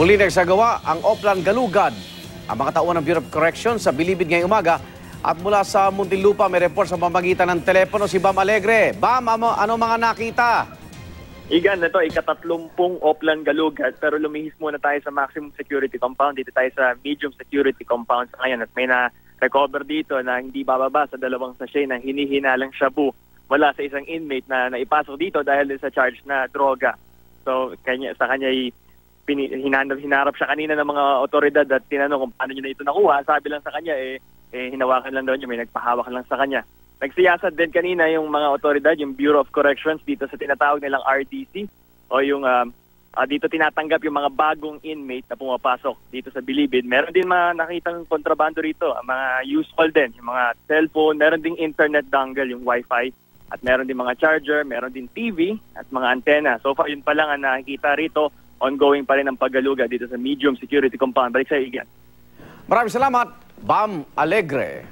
Muli nagsagawa ang Oplan Galugad. Ang mga tauhan ng Bureau of Corrections sa Bilibid ngayong umaga. At mula sa Muntinlupa may report sa pamamagitan ng telepono si Bam Alegre. Bam, ano mga nakita? Igan, ito ika-30 Oplan Galugad pero lumihis muna tayo sa maximum security compound. Dito tayo sa medium security compound ngayon at may na-recover dito na hindi bababa sa 2 sachet na hinihinalang shabu mula sa isang inmate na naipasok dito dahil sa charge na droga. So sa kanya hinarap siya kanina ng mga otoridad at tinanong kung paano niya na ito nakuha. Sabi lang sa kanya hinawakan lang daw niya, may nagpahawak lang sa kanya. Nagsiyasat din kanina yung mga otoridad, yung Bureau of Corrections dito sa tinatawag nilang RDC o yung dito tinatanggap yung mga bagong inmate na pumapasok dito sa Bilibid. Meron din mga nakitang kontrabando rito, mga useful din, yung mga cellphone, meron ding internet dongle, yung wifi, at meron din mga charger, meron din TV at mga antena. So far, yun pa lang ang nakikita rito. Ongoing pa rin ang paggaluga dito sa medium security compound. Balik sa Igan. Maraming salamat, Bam Alegre.